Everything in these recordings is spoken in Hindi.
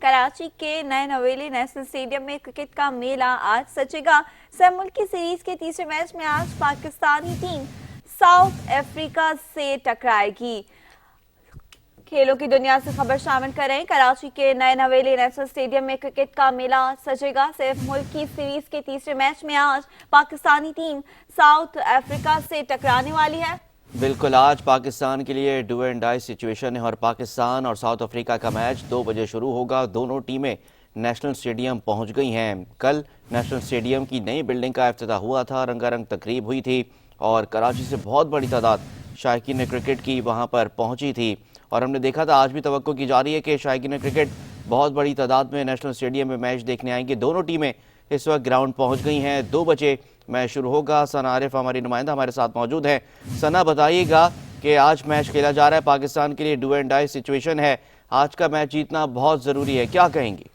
कराची के नए नवेली नेशनल स्टेडियम में क्रिकेट का मेला आज सचेगा। सब मुल्की सीरीज के तीसरे मैच में आज पाकिस्तानी टीम साउथ अफ्रीका से टकराएगी। खेलों की दुनिया से खबर शामिल करें। कराची के नए नवेली नेशनल स्टेडियम में क्रिकेट का मेला सजेगा। सिर्फ मुल्क की सीरीज के तीसरे मैच में आज पाकिस्तानी टीम साउथ अफ्रीका से टकराने वाली है। बिल्कुल, आज पाकिस्तान के लिए डू एंड डाई सिचुएशन है और पाकिस्तान और साउथ अफ्रीका का मैच 2 बजे शुरू होगा। दोनों टीमें नेशनल स्टेडियम पहुंच गई हैं। कल नेशनल स्टेडियम की नई बिल्डिंग का इफ्तिताह हुआ था, रंगारंग तकरीब हुई थी और कराची से बहुत बड़ी तादाद शायकीन क्रिकेट की वहां पर पहुंची थी और हमने देखा था आज भी तवक्को की जा रही है कि शायकीन क्रिकेट बहुत बड़ी तादाद में नेशनल स्टेडियम में मैच देखने आएंगे। दोनों टीमें इस वक्त ग्राउंड पहुंच गई हैं। 2 बजे मैच शुरू होगा। सना आरिफ हमारी नुमाइंदा हमारे साथ मौजूद है। सना, बताइएगा कि आज मैच खेला जा रहा है, पाकिस्तान के लिए डू एंड डाई सिचुएशन है, आज का मैच जीतना बहुत जरूरी है, क्या कहेंगी?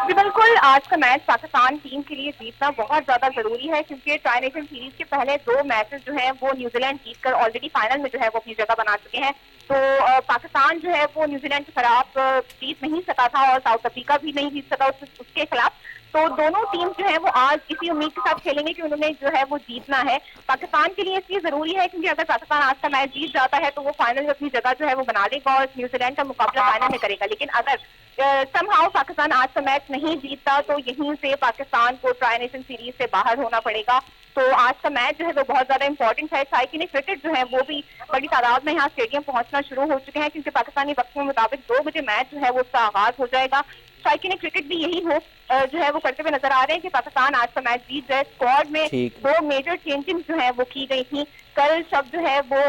जी बिल्कुल, आज का मैच पाकिस्तान टीम के लिए जीतना बहुत ज्यादा जरूरी है क्योंकि ट्राई नेशन सीरीज के पहले 2 मैचेस जो हैं वो न्यूजीलैंड जीतकर ऑलरेडी फाइनल में जो है वो अपनी जगह बना चुके हैं। तो पाकिस्तान जो है वो न्यूजीलैंड के खिलाफ जीत नहीं सका था और साउथ अफ्रीका भी नहीं जीत सका उसके खिलाफ। तो दोनों टीम जो है वो आज इसी उम्मीद के साथ खेलेंगे कि उन्होंने जो है वो जीतना है। पाकिस्तान के लिए इसलिए जरूरी है क्योंकि अगर पाकिस्तान आज का मैच जीत जाता है तो वो फाइनल में अपनी जगह जो है वो बना लेगा और न्यूजीलैंड का मुकाबला फाइनल में करेगा। लेकिन अगर समहाउ पाकिस्तान आज का मैच नहीं जीतता तो यहीं से पाकिस्तान को ट्राई नेशन सीरीज से बाहर होना पड़ेगा। तो आज का मैच जो है वो बहुत ज्यादा इंपॉर्टेंट है। शायकीन क्रिकेट जो है वो भी बड़ी तादाद में यहाँ स्टेडियम पहुंचना शुरू हो चुके हैं क्योंकि पाकिस्तानी वक्त के मुताबिक 2 बजे मैच जो है वो उसका आगाज हो जाएगा। शायकीन क्रिकेट भी यही हो जो है वो करते हुए नजर आ रहे हैं कि पाकिस्तान आज का मैच जीत जाए। स्क्वाड में 2 मेजर चेंजिंग जो है वो की गई थी। कल शब जो है वो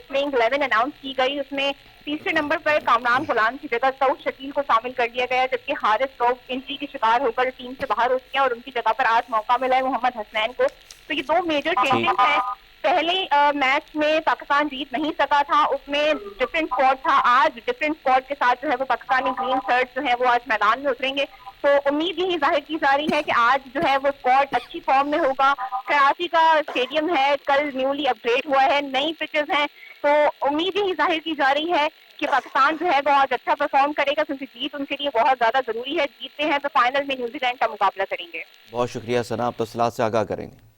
प्लेइंग 11 अनाउंस की गई, उसमें तीसरे नंबर पर कामरान गुलाम की जगह सऊद शकील को शामिल कर दिया गया, जबकि हारिस रऊफ इंजरी के शिकार होकर टीम से बाहर हो चुके हैं और उनकी जगह पर आज मौका मिला है मोहम्मद हसनैन को। तो ये 2 मेजर चेंजिंग हैं। पहले मैच में पाकिस्तान जीत नहीं सका था, उसमें डिफरेंट स्क्वाड था। आज डिफरेंट स्क्वाड के साथ जो है वो पाकिस्तानी ग्रीन शर्ट जो है वो आज मैदान में उतरेंगे। तो उम्मीद यही जाहिर की जा रही है कि आज जो है वो स्क्वाड अच्छी फॉर्म में होगा। कराची का स्टेडियम है, कल न्यूली अपग्रेड हुआ है, नई पिचेस हैं, तो उम्मीद यही जाहिर की जा रही है कि पाकिस्तान जो है वो आज अच्छा परफॉर्म करेगा क्योंकि जीत उनके लिए बहुत ज्यादा जरूरी है। जीतते हैं तो फाइनल में न्यूजीलैंड का मुकाबला करेंगे। बहुत शुक्रिया सना, आप तफसीलात से आगाह करेंगे।